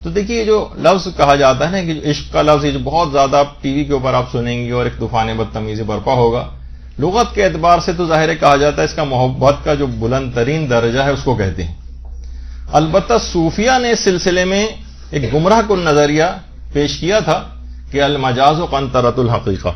تو دیکھیے جو لفظ کہا جاتا ہے نا کہ عشق کا لفظ، یہ جو بہت زیادہ ٹی وی کے اوپر آپ سنیں گے اور ایک طوفان بدتمیزی برپا ہوگا، لغت کے اعتبار سے تو ظاہر کہا جاتا ہے اس کا محبت کا جو بلند ترین درجہ ہے اس کو کہتے ہیں. البتہ صوفیہ نے اس سلسلے میں ایک گمراہ کن نظریہ پیش کیا تھا کہ المجاز قنطرۃ الحقیقہ،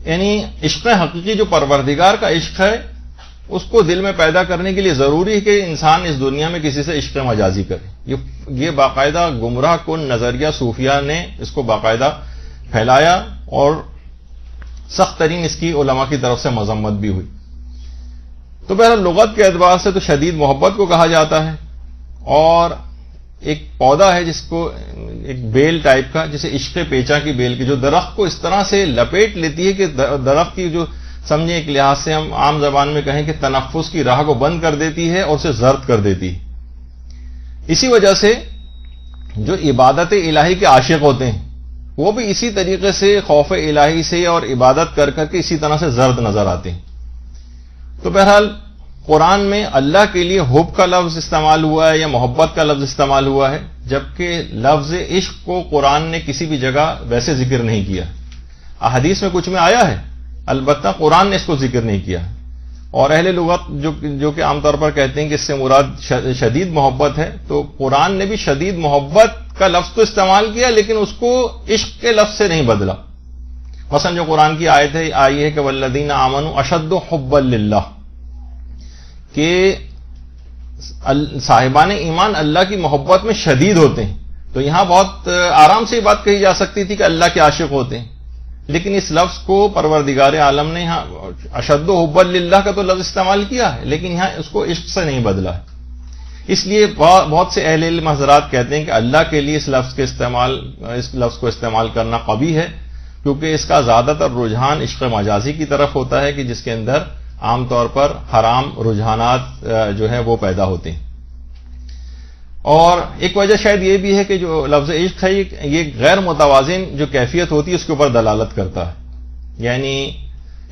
یعنی عشق حقیقی جو پروردگار کا عشق ہے اس کو دل میں پیدا کرنے کے لیے ضروری ہے کہ انسان اس دنیا میں کسی سے عشق مجازی کرے. یہ باقاعدہ گمراہ کن نظریہ صوفیہ نے اس کو باقاعدہ پھیلایا اور سخت ترین اس کی علماء کی طرف سے مذمت بھی ہوئی. تو بہرحال لغت کے اعتبار سے تو شدید محبت کو کہا جاتا ہے، اور ایک پودا ہے جس کو ایک بیل ٹائپ کا، جسے عشق پیچا کی بیل کی، جو درخت کو اس طرح سے لپیٹ لیتی ہے کہ درخت کی جو سمجھیں ایک لحاظ سے ہم عام زبان میں کہیں کہ تنفس کی راہ کو بند کر دیتی ہے اور اسے زرد کر دیتی ہے. اسی وجہ سے جو عبادت الہی کے عاشق ہوتے ہیں وہ بھی اسی طریقے سے خوف الہی سے اور عبادت کر کر کے اسی طرح سے زرد نظر آتے ہیں. تو بہرحال قرآن میں اللہ کے لیے حب کا لفظ استعمال ہوا ہے یا محبت کا لفظ استعمال ہوا ہے، جبکہ لفظ عشق کو قرآن نے کسی بھی جگہ ویسے ذکر نہیں کیا. احادیث میں کچھ میں آیا ہے، البتہ قرآن نے اس کو ذکر نہیں کیا. اور اہل لغت جو کہ عام طور پر کہتے ہیں کہ اس سے مراد شدید محبت ہے، تو قرآن نے بھی شدید محبت کا لفظ تو استعمال کیا لیکن اس کو عشق کے لفظ سے نہیں بدلا. مثلا جو قرآن کی آیت ہے آئی ہے کہ والذین آمنوا اشد حبا للہ، کہ صاحبان ایمان اللہ کی محبت میں شدید ہوتے ہیں. تو یہاں بہت آرام سے یہ بات کہی جا سکتی تھی کہ اللہ کے عاشق ہوتے ہیں، لیکن اس لفظ کو پروردگار عالم نے یہاں اشد حبا للہ کا تو لفظ استعمال کیا ہے لیکن یہاں اس کو عشق سے نہیں بدلا ہے. اس لیے بہت سے اہل علم حضرات کہتے ہیں کہ اللہ کے لیے اس لفظ کو استعمال کرنا قبیح ہے، کیونکہ اس کا زیادہ تر رجحان عشق مجازی کی طرف ہوتا ہے کہ جس کے اندر عام طور پر حرام رجحانات جو ہے وہ پیدا ہوتے ہیں. اور ایک وجہ شاید یہ بھی ہے کہ جو لفظ عشق ہے یہ غیر متوازن جو کیفیت ہوتی ہے اس کے اوپر دلالت کرتا ہے، یعنی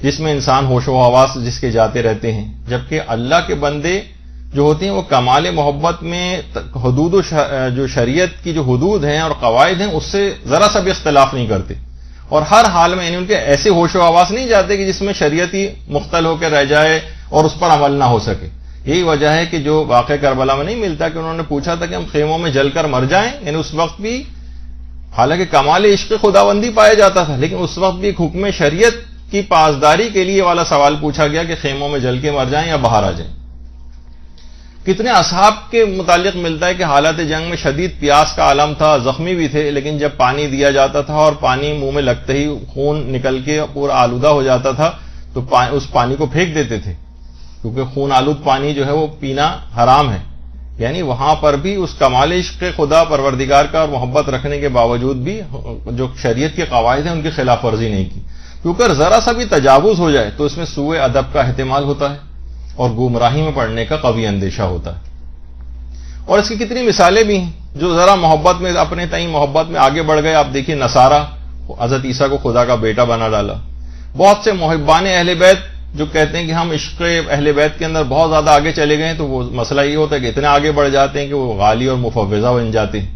جس میں انسان ہوش و حواس جس کے جاتے رہتے ہیں، جبکہ اللہ کے بندے جو ہوتے ہیں وہ کمال محبت میں حدود جو شریعت کی جو حدود ہیں اور قواعد ہیں اس سے ذرا سا بھی اختلاف نہیں کرتے، اور ہر حال میں یعنی ان کے ایسے ہوش و حواس نہیں جاتے کہ جس میں شریعت ہی مختل ہو کے رہ جائے اور اس پر عمل نہ ہو سکے. یہی وجہ ہے کہ جو واقعہ کربلا میں نہیں ملتا کہ انہوں نے پوچھا تھا کہ ہم خیموں میں جل کر مر جائیں، یعنی اس وقت بھی حالانکہ کمال عشق خداوندی پایا جاتا تھا لیکن اس وقت بھی ایک حکم شریعت کی پاسداری کے لیے والا سوال پوچھا گیا کہ خیموں میں جل کے مر جائیں یا باہر آ جائیں. کتنے اصحاب کے متعلق ملتا ہے کہ حالات جنگ میں شدید پیاس کا عالم تھا، زخمی بھی تھے، لیکن جب پانی دیا جاتا تھا اور پانی منہ میں لگتے ہی خون نکل کے پورا آلودہ ہو جاتا تھا تو اس پانی کو پھینک دیتے تھے، کیونکہ خون آلود پانی جو ہے وہ پینا حرام ہے. یعنی وہاں پر بھی اس کمال عشق خدا پروردگار کا اور محبت رکھنے کے باوجود بھی جو شریعت کے قواعد ہیں ان کی خلاف ورزی نہیں کی، کیونکہ ذرا سا بھی تجاوز ہو جائے تو اس میں سوء ادب کا احتمال ہوتا ہے اور گمراہی میں پڑنے کا قوی اندیشہ ہوتا ہے. اور اس کی کتنی مثالیں بھی ہیں جو ذرا محبت میں اپنے تئیں محبت میں آگے بڑھ گئے. آپ دیکھیے نصارہ حضرت عیسیٰ کو خدا کا بیٹا بنا ڈالا. بہت سے محبان اہل بیت جو کہتے ہیں کہ ہم عشق اہل بیت کے اندر بہت زیادہ آگے چلے گئے ہیں، تو وہ مسئلہ یہ ہوتا ہے کہ اتنے آگے بڑھ جاتے ہیں کہ وہ غالی اور مفوضہ بن جاتے ہیں.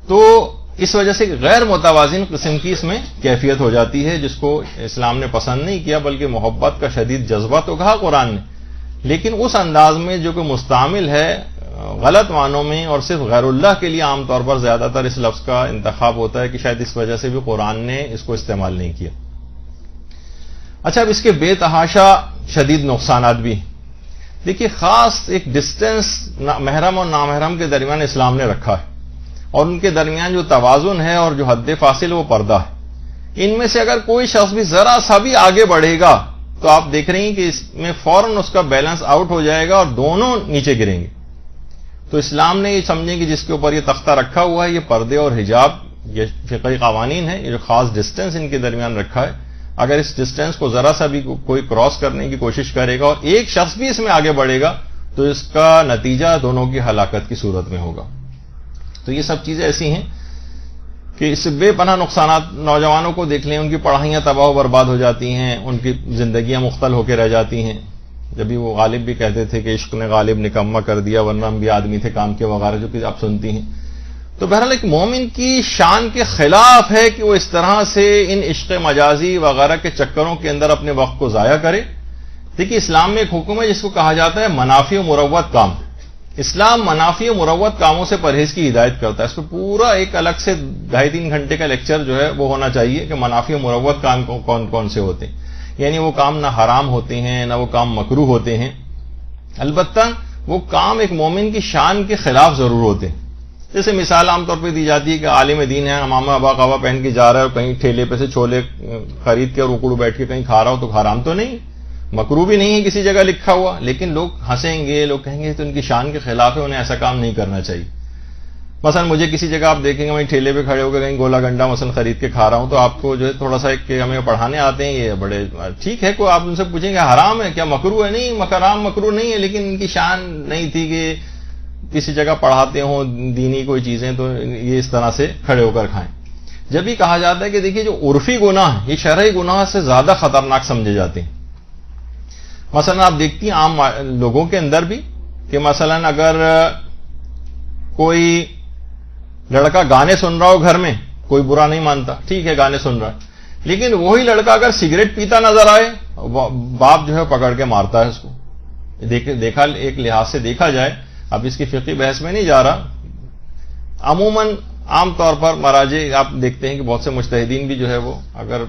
تو اس وجہ سے غیر متوازن قسم کی اس میں کیفیت ہو جاتی ہے جس کو اسلام نے پسند نہیں کیا، بلکہ محبت کا شدید جذبہ تو کہا قرآن نے، لیکن اس انداز میں جو کہ مستعمل ہے غلط معنوں میں اور صرف غیر اللہ کے لیے عام طور پر زیادہ تر اس لفظ کا انتخاب ہوتا ہے کہ شاید اس وجہ سے بھی قرآن نے اس کو استعمال نہیں کیا. اچھا، اب اس کے بے تحاشا شدید نقصانات بھی. دیکھیے خاص ایک ڈسٹینس محرم اور نامحرم کے درمیان اسلام نے رکھا ہے، اور ان کے درمیان جو توازن ہے اور جو حد فاصل وہ پردہ ہے. ان میں سے اگر کوئی شخص بھی ذرا سا بھی آگے بڑھے گا تو آپ دیکھ رہے ہیں کہ اس میں فوراً اس کا بیلنس آؤٹ ہو جائے گا اور دونوں نیچے گریں گے. تو اسلام نے یہ سمجھیں کہ جس کے اوپر یہ تختہ رکھا ہوا ہے یہ پردے اور حجاب، یہ فقہی قوانین ہیں، یہ جو خاص ڈسٹینس ان کے درمیان رکھا ہے، اگر اس ڈسٹینس کو ذرا سا بھی کوئی کراس کرنے کی کوشش کرے گا اور ایک شخص بھی اس میں آگے بڑھے گا تو اس کا نتیجہ دونوں کی ہلاکت کی صورت میں ہوگا. تو یہ سب چیزیں ایسی ہیں کہ اس سے بے پناہ نقصانات. نوجوانوں کو دیکھ لیں، ان کی پڑھائیاں تباہ و برباد ہو جاتی ہیں، ان کی زندگیاں مختل ہو کے رہ جاتی ہیں. جبھی وہ غالب بھی کہتے تھے کہ عشق نے غالب نکما کر دیا ورنہ ہم بھی آدمی تھے کام کے وغیرہ، جو کہ آپ سنتی ہیں. تو بہرحال ایک مومن کی شان کے خلاف ہے کہ وہ اس طرح سے ان عشق مجازی وغیرہ کے چکروں کے اندر اپنے وقت کو ضائع کرے. دیکھیے اسلام میں ایک حکم ہے جس کو کہا جاتا ہے منافی و مروت کام. اسلام منافی و مروت کاموں سے پرہیز کی ہدایت کرتا ہے. اس پہ پورا ایک الگ سے 2.5-3 گھنٹے کا لیکچر جو ہے وہ ہونا چاہیے کہ منافی و مروت کام کون کون سے ہوتے ہیں. یعنی وہ کام نہ حرام ہوتے ہیں نہ وہ کام مکروہ ہوتے ہیں، البتہ وہ کام ایک مومن کی شان کے خلاف ضرور ہوتے ہیں. جیسے مثال عام طور پہ دی جاتی ہے کہ عالم دین ہے، امامہ ابا قوا پہن کے جا رہا ہے اور کہیں ٹھیلے پہ سے چھولے خرید کے اور اکڑو بیٹھ کے کہیں کھا رہا ہو تو حرام تو نہیں، مکروہ بھی نہیں ہے کسی جگہ لکھا ہوا، لیکن لوگ ہنسیں گے، لوگ کہیں گے تو ان کی شان کے خلاف ہے، انہیں ایسا کام نہیں کرنا چاہیے. مثلا مجھے کسی جگہ آپ دیکھیں گے میں ٹھیلے پہ کھڑے ہو کے کہیں گولا گنڈا مثلا خرید کے کھا رہا ہوں تو آپ کو جو ہے تھوڑا سا کہ ہمیں پڑھانے آتے ہیں یہ بڑے ٹھیک ہے، کوئی آپ ان سے پوچھیں گے حرام ہے کیا مکروہ ہے؟ نہیں، حرام مکروہ نہیں ہے، لیکن ان کی شان نہیں تھی کہ کسی جگہ پڑھاتے ہوں دینی کوئی چیزیں تو یہ اس طرح سے کھڑے ہو کر کھائیں. جب بھی کہا جاتا ہے کہ دیکھیے جو عرفی گناہ ہیں یہ شرعی گناہ سے زیادہ خطرناک سمجھے جاتے ہیں. مثلا آپ دیکھتی ہیں عام لوگوں کے اندر بھی کہ مثلا اگر کوئی لڑکا گانے سن رہا ہو گھر میں، کوئی برا نہیں مانتا، ٹھیک ہے گانے سن رہا ہے، لیکن وہی لڑکا اگر سگریٹ پیتا نظر آئے باپ جو ہے پکڑ کے مارتا ہے اس کو. دیکھا ایک لحاظ سے دیکھا جائے، اب اس کی فقہی بحث میں نہیں جا رہا، عموماً عام طور پر مراجع آپ دیکھتے ہیں کہ بہت سے مجتہدین بھی جو ہے وہ اگر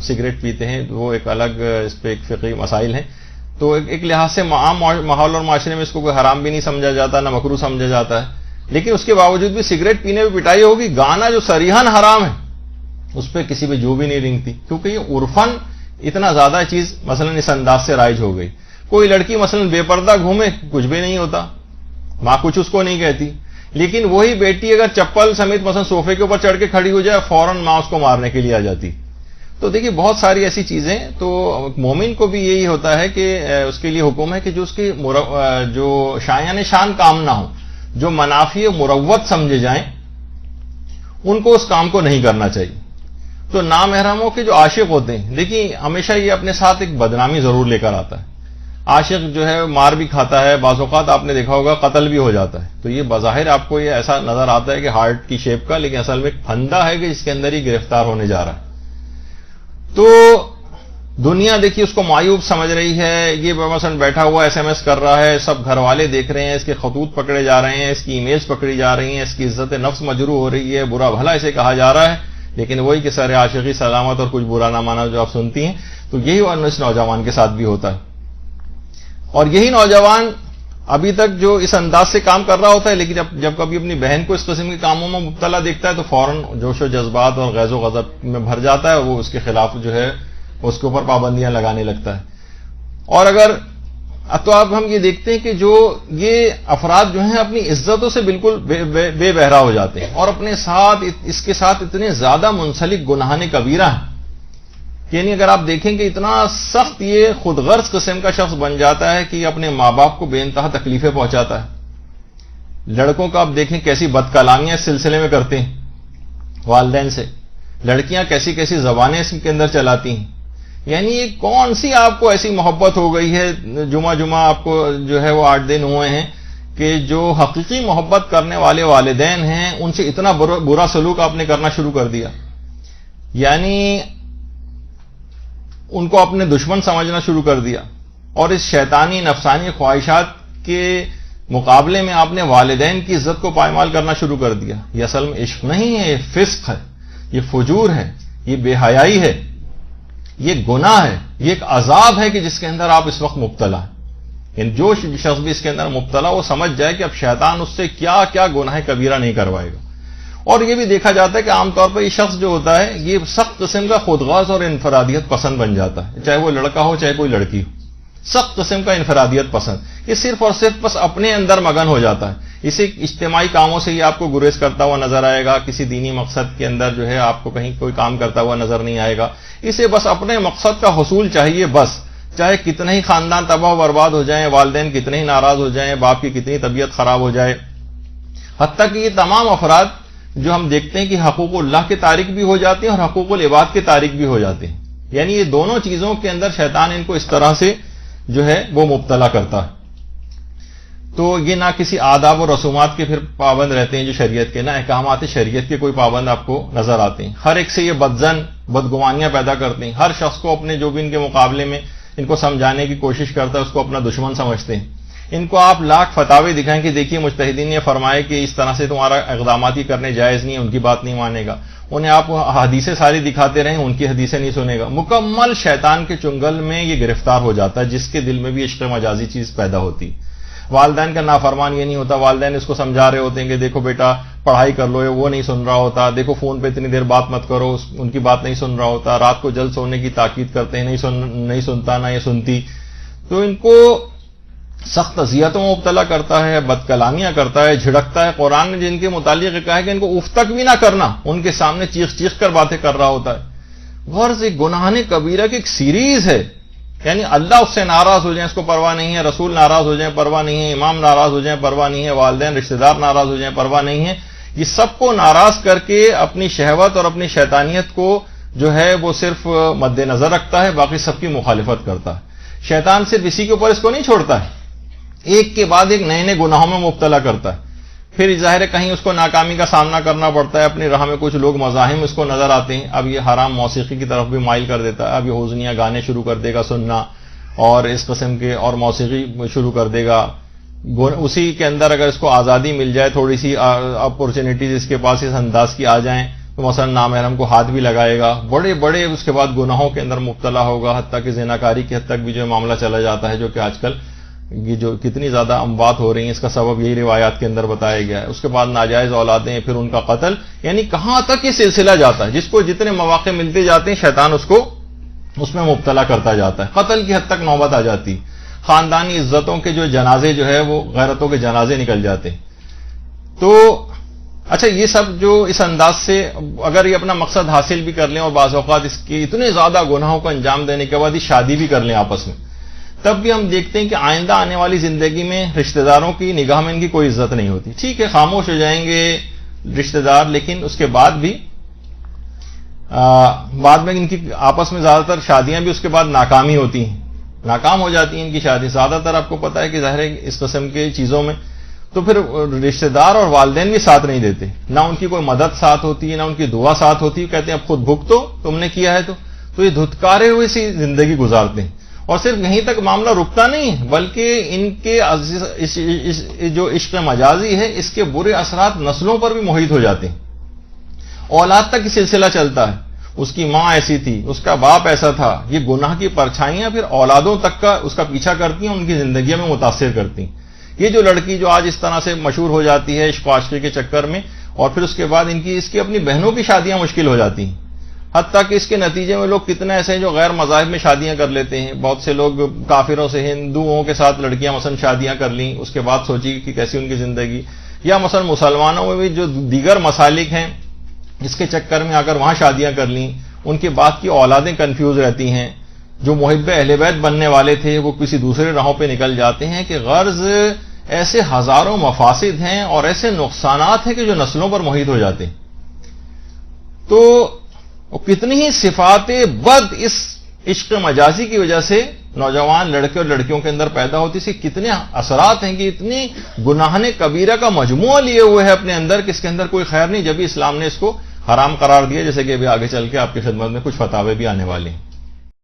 سگریٹ پیتے ہیں تو وہ ایک الگ اس پہ ایک فقہی مسائل ہیں، تو ایک لحاظ سے عام ماحول اور معاشرے میں اس کو کوئی حرام بھی نہیں سمجھا جاتا نہ مکروہ سمجھا جاتا ہے، لیکن اس کے باوجود بھی سگریٹ پینے پہ پٹائی ہوگی. گانا جو صریحاً حرام ہے اس پہ کسی پہ جو بھی نہیں رنگتی، کیونکہ یہ عرفاً اتنا زیادہ چیز مثلا اس انداز سے رائج ہو گئی. کوئی لڑکی مثلا بے پردہ گھومے کچھ بھی نہیں ہوتا، ماں کچھ اس کو نہیں کہتی، لیکن وہی بیٹی اگر چپل سمیت مثلا صوفے کے اوپر چڑھ کے کھڑی ہو جائے فوراً ماں اس کو مارنے کے لیے آ جاتی. تو دیکھیے بہت ساری ایسی چیزیں. تو مومن کو بھی یہی ہوتا ہے کہ اس کے لیے حکم ہے کہ جو اس کی جو شایان شان کام نہ ہو، جو منافی مروت سمجھے جائیں، ان کو اس کام کو نہیں کرنا چاہیے. تو نامحرموں کے جو عاشق ہوتے ہیں، دیکھیے ہمیشہ یہ اپنے ساتھ ایک بدنامی ضرور لے کر آتا ہے. عاشق جو ہے مار بھی کھاتا ہے، بعض اوقات آپ نے دیکھا ہوگا قتل بھی ہو جاتا ہے. تو یہ بظاہر آپ کو یہ ایسا نظر آتا ہے کہ ہارٹ کی شیپ کا، لیکن اصل میں ایک پھندا ہے کہ جس کے اندر ہی گرفتار ہونے جا رہا ہے. تو دنیا دیکھیے اس کو معیوب سمجھ رہی ہے، یہ مثلا بیٹھا ہوا ایس ایم ایس کر رہا ہے، سب گھر والے دیکھ رہے ہیں، اس کے خطوط پکڑے جا رہے ہیں، اس کی امیج پکڑی جا رہی ہیں، اس کی عزت نفس مجروح ہو رہی ہے، برا بھلا اسے کہا جا رہا ہے، لیکن وہی کہ سر عاشقی سلامت اور کچھ برا نہ مانا جو آپ سنتی ہیں. تو یہی اس نوجوان کے ساتھ بھی ہوتا ہے. اور یہی نوجوان ابھی تک جو اس انداز سے کام کر رہا ہوتا ہے، لیکن جب کبھی اپنی بہن کو اس قسم کے کاموں میں مبتلا دیکھتا ہے تو فوراً جوش و جذبات اور غیظ و غضب میں بھر جاتا ہے، وہ اس کے خلاف جو ہے اس کے اوپر پابندیاں لگانے لگتا ہے. اور اگر تو آپ ہم یہ دیکھتے ہیں کہ جو یہ افراد جو ہیں اپنی عزتوں سے بالکل بے بہرا ہو جاتے ہیں اور اپنے ساتھ اس کے ساتھ اتنے زیادہ منسلک گناہان کبیرہ ہیں. یعنی اگر آپ دیکھیں کہ اتنا سخت یہ خود غرض قسم کا شخص بن جاتا ہے کہ اپنے ماں باپ کو بے انتہا تکلیفیں پہنچاتا ہے. لڑکوں کا آپ دیکھیں کیسی بد کلامیاں اس سلسلے میں کرتے ہیں والدین سے، لڑکیاں کیسی کیسی زبانیں اس کے اندر چلاتی ہیں. یعنی یہ کون سی آپ کو ایسی محبت ہو گئی ہے، جمعہ آپ کو جو ہے وہ 8 دن ہوئے ہیں کہ جو حقیقی محبت کرنے والے والدین ہیں ان سے اتنا برا سلوک آپ نے کرنا شروع کر دیا. یعنی ان کو اپنے دشمن سمجھنا شروع کر دیا، اور اس شیطانی نفسانی خواہشات کے مقابلے میں آپ نے والدین کی عزت کو پائمال کرنا شروع کر دیا. یہ اصل میں عشق نہیں ہے، یہ فسق ہے، یہ فجور ہے، یہ بے حیائی ہے، یہ گناہ ہے، یہ ایک عذاب ہے کہ جس کے اندر آپ اس وقت مبتلا ہیں. یعنی جو شخص بھی اس کے اندر مبتلا وہ سمجھ جائے کہ اب شیطان اس سے کیا کیا گناہ کبیرہ نہیں کروائے گا. اور یہ بھی دیکھا جاتا ہے کہ عام طور پر یہ شخص جو ہوتا ہے یہ سخت قسم کا خودغرض اور انفرادیت پسند بن جاتا ہے، چاہے وہ لڑکا ہو چاہے کوئی لڑکی ہو. سخت قسم کا انفرادیت پسند، یہ صرف اور صرف بس اپنے اندر مگن ہو جاتا ہے. اسے اجتماعی کاموں سے یہ آپ کو گریز کرتا ہوا نظر آئے گا، کسی دینی مقصد کے اندر جو ہے آپ کو کہیں کوئی کام کرتا ہوا نظر نہیں آئے گا. اسے بس اپنے مقصد کا حصول چاہیے، بس چاہے کتنے ہی خاندان تباہ و برباد ہو جائیں، والدین کتنے ہی ناراض ہو جائیں، باپ کی کتنی طبیعت خراب ہو جائے. حتیٰ کہ یہ تمام افراد جو ہم دیکھتے ہیں کہ حقوق اللہ کے تارک بھی ہو جاتے ہیں اور حقوق العباد کے تارک بھی ہو جاتے ہیں. یعنی یہ دونوں چیزوں کے اندر شیطان ان کو اس طرح سے جو ہے وہ مبتلا کرتا ہے. تو یہ نہ کسی آداب و رسومات کے پھر پابند رہتے ہیں جو شریعت کے، نہ احکامات شریعت کے کوئی پابند آپ کو نظر آتے ہیں. ہر ایک سے یہ بدزن بدگمانیاں پیدا کرتے ہیں. ہر شخص کو اپنے جو بھی ان کے مقابلے میں ان کو سمجھانے کی کوشش کرتا ہے اس کو اپنا دشمن سمجھتے ہیں. ان کو آپ لاکھ فتاوے دکھائیں کہ دیکھیے مجتہدین نے فرمائے کہ اس طرح سے تمہارا اقدامات ہی کرنے جائز نہیں ہے، ان کی بات نہیں مانے گا. انہیں آپ حدیثیں ساری دکھاتے رہیں، ان کی حدیثیں نہیں سنے گا. مکمل شیطان کے چنگل میں یہ گرفتار ہو جاتا ہے، جس کے دل میں بھی عشق مجازی چیز پیدا ہوتی. والدین کا نافرمان یہ نہیں ہوتا، والدین اس کو سمجھا رہے ہوتے ہیں کہ دیکھو بیٹا پڑھائی کر لو، وہ نہیں سن رہا ہوتا. دیکھو فون پہ اتنی دیر بات مت کرو، ان کی بات نہیں سن رہا ہوتا. رات کو جلد سونے کی تاکید کرتے ہیں، نہیں سنتا نہ یہ سنتی. تو ان کو سخت اذیتوں میں مبتلا کرتا ہے، بد کلامیاں کرتا ہے، جھڑکتا ہے. قرآن نے جن کے متعلق کہا ہے کہ ان کو اف تک بھی نہ کرنا، ان کے سامنے چیخ چیخ کر باتیں کر رہا ہوتا ہے. غرض ایک گناہ کبیرہ کی ایک سیریز ہے. یعنی اللہ اس سے ناراض ہو جائیں اس کو پرواہ نہیں ہے، رسول ناراض ہو جائیں پرواہ نہیں ہے، امام ناراض ہو جائیں پرواہ نہیں ہے، والدین رشتہ دار ناراض ہو جائیں پرواہ نہیں ہے. یہ سب کو ناراض کر کے اپنی شہوت اور اپنی شیطانیت کو جو ہے وہ صرف مد نظر رکھتا ہے، باقی سب کی مخالفت کرتا ہے. شیطان صرف اسی کے اوپر اس کو نہیں چھوڑتا ہے، ایک کے بعد ایک نئے نئے گناہوں میں مبتلا کرتا ہے. پھر ظاہر ہے کہیں اس کو ناکامی کا سامنا کرنا پڑتا ہے. اپنی راہ میں کچھ لوگ مزاحم اس کو نظر آتے ہیں، اب یہ حرام موسیقی کی طرف بھی مائل کر دیتا ہے. اب یہ حزنیہ گانے شروع کر دے گا سننا اور اس قسم کے اور موسیقی شروع کر دے گا. اسی کے اندر اگر اس کو آزادی مل جائے، تھوڑی سی اپورچونیٹیز اس کے پاس اس انداز کی آ جائیں تو مثلا نامحرم کو ہاتھ بھی لگائے گا، بڑے بڑے اس کے بعد گناہوں کے اندر مبتلا ہوگا، حتیٰ کہ زناکاری کی حد تک بھی جو معاملہ چلا جاتا ہے، جو کہ آج کل یہ جو کتنی زیادہ اموات ہو رہی ہیں اس کا سبب یہی روایات کے اندر بتایا گیا ہے. اس کے بعد ناجائز اولادیں، پھر ان کا قتل. یعنی کہاں تک یہ سلسلہ جاتا ہے، جس کو جتنے مواقع ملتے جاتے ہیں شیطان اس میں مبتلا کرتا جاتا ہے. قتل کی حد تک نوبت آ جاتی. خاندانی عزتوں کے جو جنازے جو ہے وہ غیرتوں کے جنازے نکل جاتے. تو اچھا یہ سب جو اس انداز سے اگر یہ اپنا مقصد حاصل بھی کر لیں اور بعض اوقات اس کی اتنے زیادہ گناہوں کو انجام دینے کے بعد یہ شادی بھی کر لیں آپس میں، تب بھی ہم دیکھتے ہیں کہ آئندہ آنے والی زندگی میں رشتہ داروں کی نگاہ میں ان کی کوئی عزت نہیں ہوتی. ٹھیک ہے خاموش ہو جائیں گے رشتہ دار، لیکن اس کے بعد بھی بعد میں ان کی آپس میں زیادہ تر شادیاں بھی اس کے بعد ناکامی ہوتی ہیں، ناکام ہو جاتی ہیں ان کی شادی. زیادہ تر آپ کو پتا ہے کہ ظاہر ہے اس قسم کی چیزوں میں تو پھر رشتہ دار اور والدین بھی ساتھ نہیں دیتے، نہ ان کی کوئی مدد ساتھ ہوتی ہے، نہ ان کی دعا ساتھ ہوتی ہے. کہتے ہیں اب خود بھگتو، تم نے کیا ہے تو یہ دھتکارے ہوئے سی زندگی گزارتے ہیں. اور صرف یہیں تک معاملہ رکتا نہیں ہے، بلکہ ان کے جو عشق مجازی ہے اس کے برے اثرات نسلوں پر بھی محیط ہو جاتے ہیں. اولاد تک یہ سلسلہ چلتا ہے، اس کی ماں ایسی تھی، اس کا باپ ایسا تھا. یہ گناہ کی پرچھائیاں پھر اولادوں تک کا اس کا پیچھا کرتی ہیں، ان کی زندگیوں میں متاثر کرتی ہیں. یہ جو لڑکی جو آج اس طرح سے مشہور ہو جاتی ہے عشق و عاشقی کے چکر میں، اور پھر اس کے بعد اس کی اپنی بہنوں کی شادیاں مشکل ہو جاتی ہیں. حتیٰ کہ اس کے نتیجے میں لوگ کتنے ایسے ہیں جو غیر مذاہب میں شادیاں کر لیتے ہیں. بہت سے لوگ کافروں سے، ہندوؤں کے ساتھ لڑکیاں مثلا شادیاں کر لیں، اس کے بعد سوچی کہ کیسی ان کی زندگی. یا مثلا مسلمانوں میں بھی جو دیگر مسالک ہیں اس کے چکر میں آ کر وہاں شادیاں کر لیں، ان کے بعد کی اولادیں کنفیوز رہتی ہیں. جو محب اہل بیت بننے والے تھے وہ کسی دوسرے راہوں پہ نکل جاتے ہیں. کہ غرض ایسے ہزاروں مفاسد ہیں اور ایسے نقصانات ہیں کہ جو نسلوں پر محیط ہو جاتے ہیں. تو کتنی ہی صفات بد اس عشق مجازی کی وجہ سے نوجوان لڑکے اور لڑکیوں کے اندر پیدا ہوتی سے کتنے اثرات ہیں کہ اتنی گناہنے کبیرہ کا مجموعہ لیے ہوئے ہے اپنے اندر کہ اس کے اندر کوئی خیر نہیں. جبھی اسلام نے اس کو حرام قرار دیا، جیسے کہ ابھی آگے چل کے آپ کی خدمت میں کچھ فتاوے بھی آنے والے ہیں.